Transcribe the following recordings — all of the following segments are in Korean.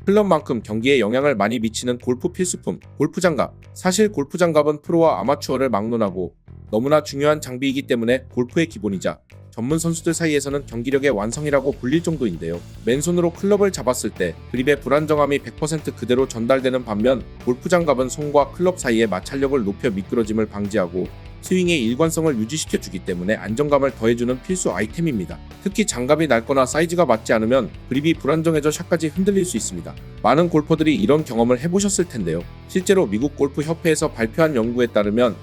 클럽만큼 경기에 영향을 많이 미치는 골프 필수품, 골프 장갑. 사실 골프 장갑은 프로와 아마추어를 막론하고 너무나 중요한 장비이기 때문에 골프의 기본이자 전문 선수들 사이에서는 경기력의 완성이라고 불릴 정도인데요. 맨손으로 클럽을 잡았을 때 그립의 불안정함이 100% 그대로 전달되는 반면 골프 장갑은 손과 클럽 사이의 마찰력을 높여 미끄러짐을 방지하고 스윙의 일관성을 유지시켜주기 때문에 안정감을 더해주는 필수 아이템입니다. 특히 장갑이 낡거나 사이즈가 맞지 않으면 그립이 불안정해져 샷까지 흔들릴 수 있습니다. 많은 골퍼들이 이런 경험을 해보셨을 텐데요. 실제로 미국 골프 협회에서 발표한 연구에 따르면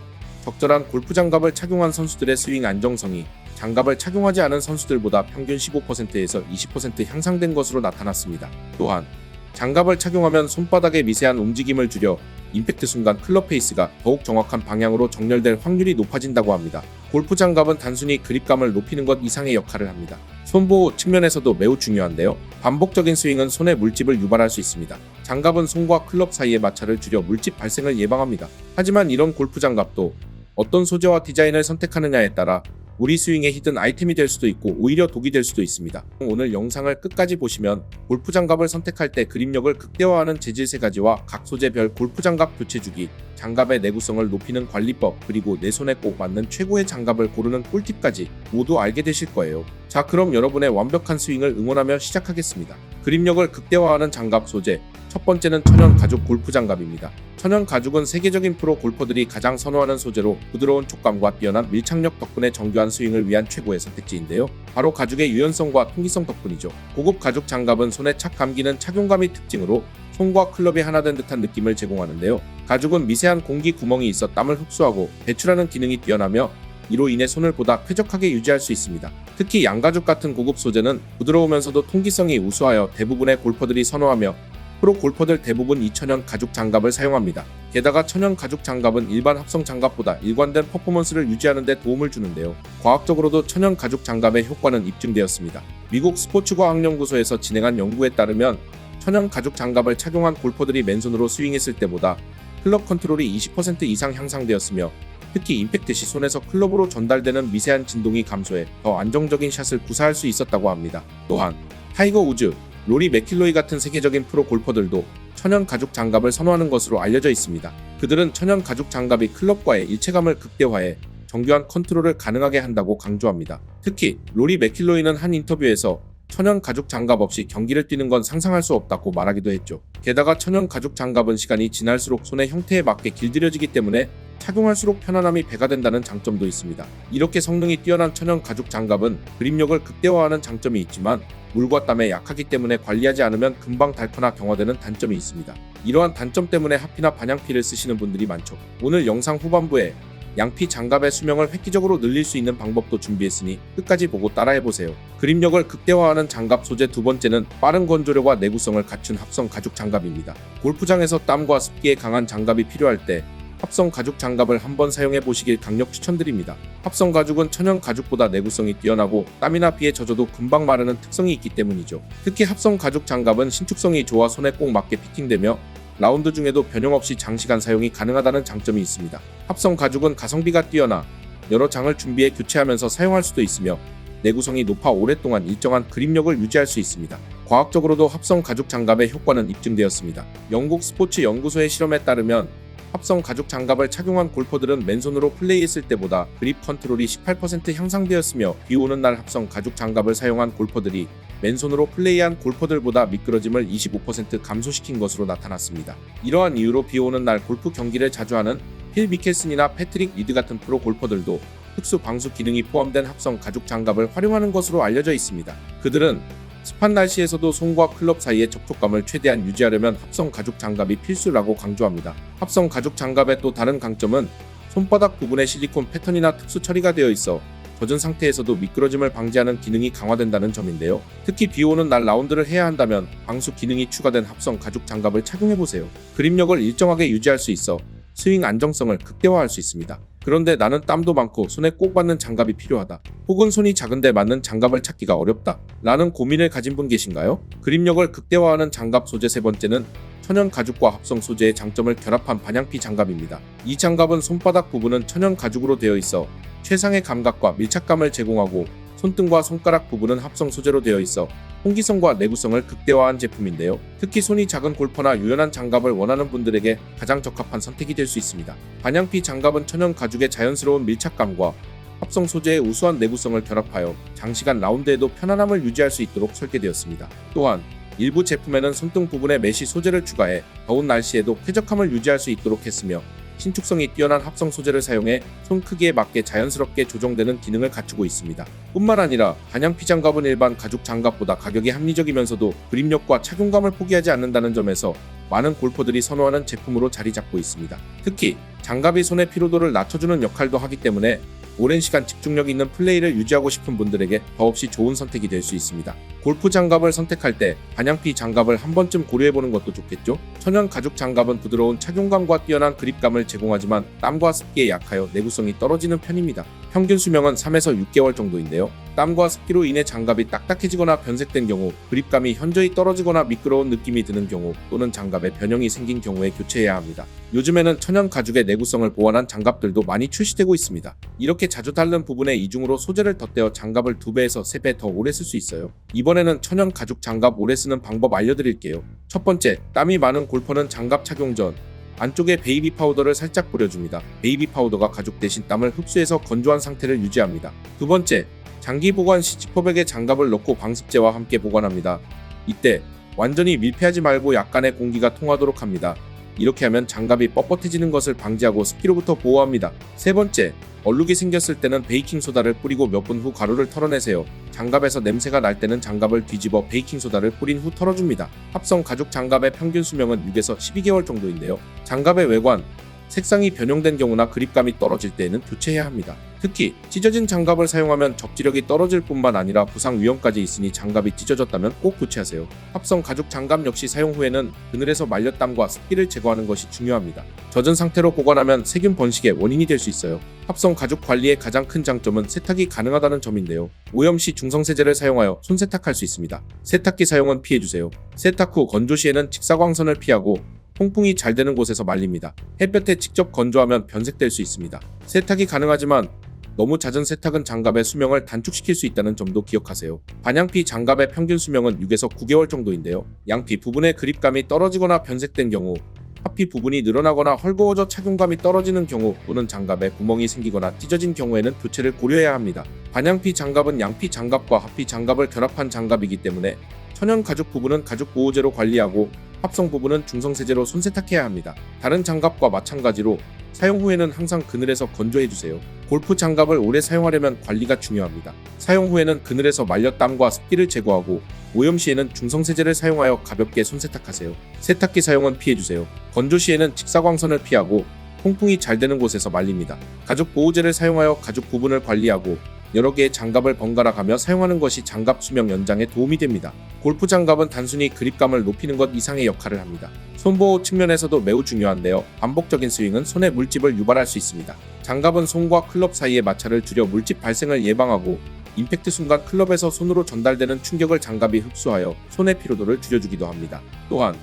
적절한 골프 장갑을 착용한 선수들의 스윙 안정성이 장갑을 착용하지 않은 선수들보다 평균 15%에서 20% 향상된 것으로 나타났습니다. 또한 장갑을 착용하면 손바닥의 미세한 움직임을 줄여 임팩트 순간 클럽 페이스가 더욱 정확한 방향으로 정렬될 확률이 높아진다고 합니다. 골프 장갑은 단순히 그립감을 높이는 것 이상의 역할을 합니다. 손보호 측면에서도 매우 중요한데요. 반복적인 스윙은 손에 물집을 유발할 수 있습니다. 장갑은 손과 클럽 사이의 마찰을 줄여 물집 발생을 예방합니다. 하지만 이런 골프 장갑도 어떤 소재와 디자인을 선택하느냐에 따라 우리 스윙의 히든 아이템이 될 수도 있고 오히려 독이 될 수도 있습니다. 오늘 영상을 끝까지 보시면 골프 장갑을 선택할 때 그립력을 극대화하는 재질 3가지와 각 소재별 골프 장갑 교체 주기, 장갑의 내구성을 높이는 관리법, 그리고 내 손에 꼭 맞는 최고의 장갑을 고르는 꿀팁까지 모두 알게 되실 거예요. 자, 그럼 여러분의 완벽한 스윙을 응원하며 시작하겠습니다. 그립력을 극대화하는 장갑 소재. 첫 번째는 천연 가죽 골프 장갑입니다. 천연 가죽은 세계적인 프로 골퍼들이 가장 선호하는 소재로 부드러운 촉감과 뛰어난 밀착력 덕분에 정교한 스윙을 위한 최고의 선택지인데요. 바로 가죽의 유연성과 통기성 덕분이죠. 고급 가죽 장갑은 손에 착 감기는 착용감이 특징으로 손과 클럽이 하나 된 듯한 느낌을 제공하는데요. 가죽은 미세한 공기 구멍이 있어 땀을 흡수하고 배출하는 기능이 뛰어나며 이로 인해 손을 보다 쾌적하게 유지할 수 있습니다. 특히 양가죽 같은 고급 소재는 부드러우면서도 통기성이 우수하여 대부분의 골퍼들이 선호하며 프로 골퍼들 대부분 이 천연 가죽 장갑을 사용합니다. 게다가 천연 가죽 장갑은 일반 합성 장갑보다 일관된 퍼포먼스를 유지하는 데 도움을 주는데요. 과학적으로도 천연 가죽 장갑의 효과는 입증되었습니다. 미국 스포츠과학연구소에서 진행한 연구에 따르면 천연 가죽 장갑을 착용한 골퍼들이 맨손으로 스윙했을 때보다 클럽 컨트롤이 20% 이상 향상되었으며 특히 임팩트 시 손에서 클럽으로 전달되는 미세한 진동이 감소해 더 안정적인 샷을 구사할 수 있었다고 합니다. 또한 타이거 우즈, 로리 맥킬로이 같은 세계적인 프로 골퍼들도 천연 가죽 장갑을 선호하는 것으로 알려져 있습니다. 그들은 천연 가죽 장갑이 클럽과의 일체감을 극대화해 정교한 컨트롤을 가능하게 한다고 강조합니다. 특히 로리 맥킬로이는 한 인터뷰에서 천연 가죽 장갑 없이 경기를 뛰는 건 상상할 수 없다고 말하기도 했죠. 게다가 천연 가죽 장갑은 시간이 지날수록 손의 형태에 맞게 길들여지기 때문에 착용할수록 편안함이 배가 된다는 장점도 있습니다. 이렇게 성능이 뛰어난 천연 가죽 장갑은 그립력을 극대화하는 장점이 있지만 물과 땀에 약하기 때문에 관리하지 않으면 금방 닳거나 경화되는 단점이 있습니다. 이러한 단점 때문에 하피나 반양피를 쓰시는 분들이 많죠. 오늘 영상 후반부에 양피 장갑의 수명을 획기적으로 늘릴 수 있는 방법도 준비했으니 끝까지 보고 따라해보세요. 그립력을 극대화하는 장갑 소재. 두 번째는 빠른 건조력과 내구성을 갖춘 합성 가죽 장갑입니다. 골프장에서 땀과 습기에 강한 장갑이 필요할 때 합성 가죽 장갑을 한번 사용해 보시길 강력 추천드립니다. 합성 가죽은 천연 가죽보다 내구성이 뛰어나고 땀이나 비에 젖어도 금방 마르는 특성이 있기 때문이죠. 특히 합성 가죽 장갑은 신축성이 좋아 손에 꼭 맞게 피팅되며 라운드 중에도 변형 없이 장시간 사용이 가능하다는 장점이 있습니다. 합성 가죽은 가성비가 뛰어나 여러 장을 준비해 교체하면서 사용할 수도 있으며 내구성이 높아 오랫동안 일정한 그립력을 유지할 수 있습니다. 과학적으로도 합성 가죽 장갑의 효과는 입증되었습니다. 영국 스포츠 연구소의 실험에 따르면 합성 가죽 장갑을 착용한 골퍼들은 맨손으로 플레이했을 때보다 그립 컨트롤이 18% 향상되었으며 비 오는 날 합성 가죽 장갑을 사용한 골퍼들이 맨손으로 플레이한 골퍼들보다 미끄러짐을 25% 감소시킨 것으로 나타났습니다. 이러한 이유로 비 오는 날 골프 경기를 자주 하는 필 미켈슨이나 패트릭 리드 같은 프로 골퍼들도 특수 방수 기능이 포함된 합성 가죽 장갑을 활용하는 것으로 알려져 있습니다. 그들은 습한 날씨에서도 손과 클럽 사이의 접촉감을 최대한 유지하려면 합성 가죽 장갑이 필수라고 강조합니다. 합성 가죽 장갑의 또 다른 강점은 손바닥 부분에 실리콘 패턴이나 특수 처리가 되어 있어 젖은 상태에서도 미끄러짐을 방지하는 기능이 강화된다는 점인데요. 특히 비 오는 날 라운드를 해야 한다면 방수 기능이 추가된 합성 가죽 장갑을 착용해보세요. 그립력을 일정하게 유지할 수 있어 스윙 안정성을 극대화할 수 있습니다. 그런데 나는 땀도 많고 손에 꼭 맞는 장갑이 필요하다. 혹은 손이 작은데 맞는 장갑을 찾기가 어렵다. 라는 고민을 가진 분 계신가요? 그립력을 극대화하는 장갑 소재. 세 번째는 천연 가죽과 합성 소재의 장점을 결합한 반양피 장갑입니다. 이 장갑은 손바닥 부분은 천연 가죽으로 되어 있어 최상의 감각과 밀착감을 제공하고 손등과 손가락 부분은 합성 소재로 되어 있어 통기성과 내구성을 극대화한 제품인데요. 특히 손이 작은 골퍼나 유연한 장갑을 원하는 분들에게 가장 적합한 선택이 될 수 있습니다. 반양피 장갑은 천연 가죽의 자연스러운 밀착감과 합성 소재의 우수한 내구성을 결합하여 장시간 라운드에도 편안함을 유지할 수 있도록 설계되었습니다. 또한 일부 제품에는 손등 부분에 메쉬 소재를 추가해 더운 날씨에도 쾌적함을 유지할 수 있도록 했으며 신축성이 뛰어난 합성 소재를 사용해 손 크기에 맞게 자연스럽게 조정되는 기능을 갖추고 있습니다. 뿐만 아니라 반양피 장갑은 일반 가죽 장갑보다 가격이 합리적이면서도 그립력과 착용감을 포기하지 않는다는 점에서 많은 골퍼들이 선호하는 제품으로 자리 잡고 있습니다. 특히 장갑이 손의 피로도를 낮춰주는 역할도 하기 때문에 오랜 시간 집중력 있는 플레이를 유지하고 싶은 분들에게 더없이 좋은 선택이 될 수 있습니다. 골프 장갑을 선택할 때 반양피 장갑을 한 번쯤 고려해보는 것도 좋겠죠? 천연 가죽 장갑은 부드러운 착용감과 뛰어난 그립감을 제공하지만 땀과 습기에 약하여 내구성이 떨어지는 편입니다. 평균 수명은 3에서 6개월 정도인데요. 땀과 습기로 인해 장갑이 딱딱해지거나 변색된 경우, 그립감이 현저히 떨어지거나 미끄러운 느낌이 드는 경우 또는 장갑에 변형이 생긴 경우에 교체해야 합니다. 요즘에는 천연 가죽의 내구성을 보완한 장갑들도 많이 출시되고 있습니다. 이렇게 자주 닳는 부분에 이중으로 소재를 덧대어 장갑을 2배에서 3배 더 오래 쓸 수 있어요. 이번에는 천연 가죽 장갑 오래 쓰는 방법 알려드릴게요. 첫 번째, 땀이 많은 골퍼는 장갑 착용 전 안쪽에 베이비 파우더를 살짝 뿌려줍니다. 베이비 파우더가 가죽 대신 땀을 흡수해서 건조한 상태를 유지합니다. 두 번째, 장기 보관 시 지퍼백에 장갑을 넣고 방습제와 함께 보관합니다. 이때 완전히 밀폐하지 말고 약간의 공기가 통하도록 합니다. 이렇게 하면 장갑이 뻣뻣해지는 것을 방지하고 습기로부터 보호합니다. 세 번째, 얼룩이 생겼을 때는 베이킹소다를 뿌리고 몇 분 후 가루를 털어내세요. 장갑에서 냄새가 날 때는 장갑을 뒤집어 베이킹소다를 뿌린 후 털어줍니다. 합성 가죽 장갑의 평균 수명은 6에서 12개월 정도인데요. 장갑의 외관, 색상이 변형된 경우나 그립감이 떨어질 때에는 교체해야 합니다. 특히 찢어진 장갑을 사용하면 접지력이 떨어질 뿐만 아니라 부상 위험까지 있으니 장갑이 찢어졌다면 꼭 교체하세요. 합성 가죽 장갑 역시 사용 후에는 그늘에서 말려 땀과 습기를 제거하는 것이 중요합니다. 젖은 상태로 보관하면 세균 번식의 원인이 될 수 있어요. 합성 가죽 관리의 가장 큰 장점은 세탁이 가능하다는 점인데요. 오염 시 중성세제를 사용하여 손 세탁할 수 있습니다. 세탁기 사용은 피해주세요. 세탁 후 건조 시에는 직사광선을 피하고 통풍이 잘 되는 곳에서 말립니다. 햇볕에 직접 건조하면 변색될 수 있습니다. 세탁이 가능하지만 너무 잦은 세탁은 장갑의 수명을 단축시킬 수 있다는 점도 기억하세요. 반양피 장갑의 평균 수명은 6에서 9개월 정도인데요. 양피 부분의 그립감이 떨어지거나 변색된 경우, 하피 부분이 늘어나거나 헐거워져 착용감이 떨어지는 경우 또는 장갑에 구멍이 생기거나 찢어진 경우에는 교체를 고려해야 합니다. 반양피 장갑은 양피 장갑과 하피 장갑을 결합한 장갑이기 때문에 천연 가죽 부분은 가죽 보호제로 관리하고 합성 부분은 중성세제로 손세탁해야 합니다. 다른 장갑과 마찬가지로 사용 후에는 항상 그늘에서 건조해주세요. 골프 장갑을 오래 사용하려면 관리가 중요합니다. 사용 후에는 그늘에서 말려 땀과 습기를 제거하고 오염 시에는 중성세제를 사용하여 가볍게 손세탁하세요. 세탁기 사용은 피해주세요. 건조 시에는 직사광선을 피하고 통풍이 잘 되는 곳에서 말립니다. 가죽 보호제를 사용하여 가죽 부분을 관리하고 여러 개의 장갑을 번갈아 가며 사용하는 것이 장갑 수명 연장에 도움이 됩니다. 골프 장갑은 단순히 그립감을 높이는 것 이상의 역할을 합니다. 손보호 측면에서도 매우 중요한데요. 반복적인 스윙은 손에 물집을 유발할 수 있습니다. 장갑은 손과 클럽 사이의 마찰을 줄여 물집 발생을 예방하고 임팩트 순간 클럽에서 손으로 전달되는 충격을 장갑이 흡수하여 손의 피로도를 줄여주기도 합니다. 또한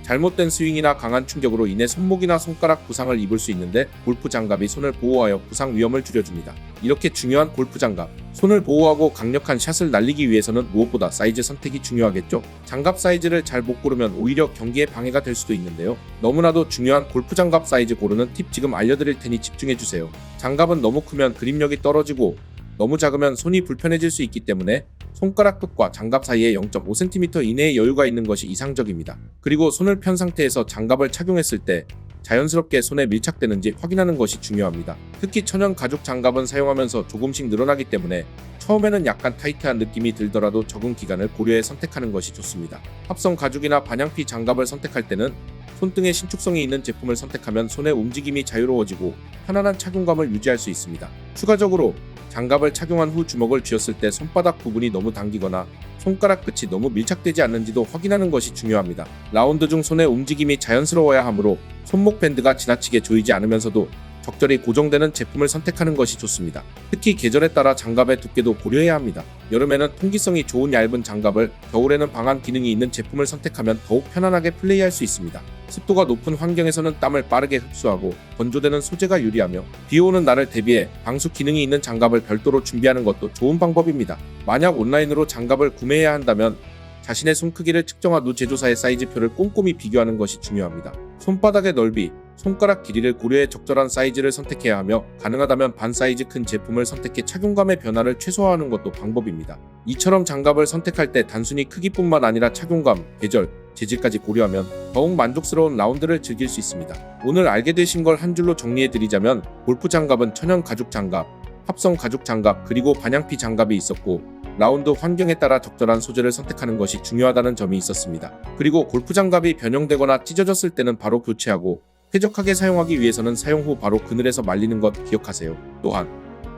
잘못된 스윙이나 강한 충격으로 인해 손목이나 손가락 부상을 입을 수 있는데 골프 장갑이 손을 보호하여 부상 위험을 줄여줍니다. 이렇게 중요한 골프 장갑, 손을 보호하고 강력한 샷을 날리기 위해서는 무엇보다 사이즈 선택이 중요하겠죠? 장갑 사이즈를 잘 못 고르면 오히려 경기에 방해가 될 수도 있는데요. 너무나도 중요한 골프 장갑 사이즈 고르는 팁 지금 알려드릴 테니 집중해주세요. 장갑은 너무 크면 그립력이 떨어지고 너무 작으면 손이 불편해질 수 있기 때문에 손가락 끝과 장갑 사이에 0.5cm 이내의 여유가 있는 것이 이상적입니다. 그리고 손을 편 상태에서 장갑을 착용했을 때 자연스럽게 손에 밀착되는지 확인하는 것이 중요합니다. 특히 천연 가죽 장갑은 사용하면서 조금씩 늘어나기 때문에 처음에는 약간 타이트한 느낌이 들더라도 적응 기간을 고려해 선택하는 것이 좋습니다. 합성 가죽이나 반양피 장갑을 선택할 때는 손등에 신축성이 있는 제품을 선택하면 손의 움직임이 자유로워지고 편안한 착용감을 유지할 수 있습니다. 추가적으로 장갑을 착용한 후 주먹을 쥐었을 때 손바닥 부분이 너무 당기거나 손가락 끝이 너무 밀착되지 않는지도 확인하는 것이 중요합니다. 라운드 중 손의 움직임이 자연스러워야 하므로 손목 밴드가 지나치게 조이지 않으면서도 적절히 고정되는 제품을 선택하는 것이 좋습니다. 특히 계절에 따라 장갑의 두께도 고려해야 합니다. 여름에는 통기성이 좋은 얇은 장갑을, 겨울에는 방한 기능이 있는 제품을 선택하면 더욱 편안하게 플레이할 수 있습니다. 습도가 높은 환경에서는 땀을 빠르게 흡수하고 건조되는 소재가 유리하며 비 오는 날을 대비해 방수 기능이 있는 장갑을 별도로 준비하는 것도 좋은 방법입니다. 만약 온라인으로 장갑을 구매해야 한다면 자신의 손 크기를 측정한 후 제조사의 사이즈표를 꼼꼼히 비교하는 것이 중요합니다. 손바닥의 넓이, 손가락 길이를 고려해 적절한 사이즈를 선택해야 하며 가능하다면 반 사이즈 큰 제품을 선택해 착용감의 변화를 최소화하는 것도 방법입니다. 이처럼 장갑을 선택할 때 단순히 크기뿐만 아니라 착용감, 계절, 재질까지 고려하면 더욱 만족스러운 라운드를 즐길 수 있습니다. 오늘 알게 되신 걸 한 줄로 정리해드리자면 골프 장갑은 천연 가죽 장갑, 합성 가죽 장갑 그리고 반양피 장갑이 있었고 라운드 환경에 따라 적절한 소재를 선택하는 것이 중요하다는 점이 있었습니다. 그리고 골프 장갑이 변형되거나 찢어졌을 때는 바로 교체하고 쾌적하게 사용하기 위해서는 사용 후 바로 그늘에서 말리는 것 기억하세요. 또한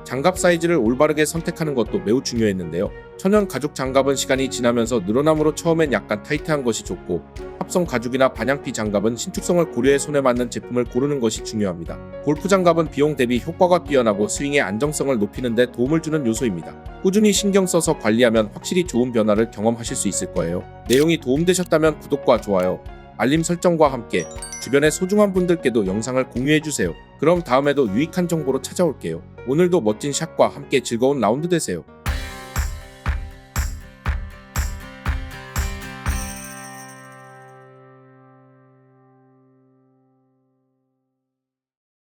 장갑 사이즈를 올바르게 선택하는 것도 매우 중요했는데요. 천연 가죽 장갑은 시간이 지나면서 늘어남으로 처음엔 약간 타이트한 것이 좋고 합성 가죽이나 반양피 장갑은 신축성을 고려해 손에 맞는 제품을 고르는 것이 중요합니다. 골프 장갑은 비용 대비 효과가 뛰어나고 스윙의 안정성을 높이는 데 도움을 주는 요소입니다. 꾸준히 신경 써서 관리하면 확실히 좋은 변화를 경험하실 수 있을 거예요. 내용이 도움되셨다면 구독과 좋아요, 알림 설정과 함께 주변의 소중한 분들께도 영상을 공유해주세요. 그럼 다음에도 유익한 정보로 찾아올게요. 오늘도 멋진 샷과 함께 즐거운 라운드 되세요.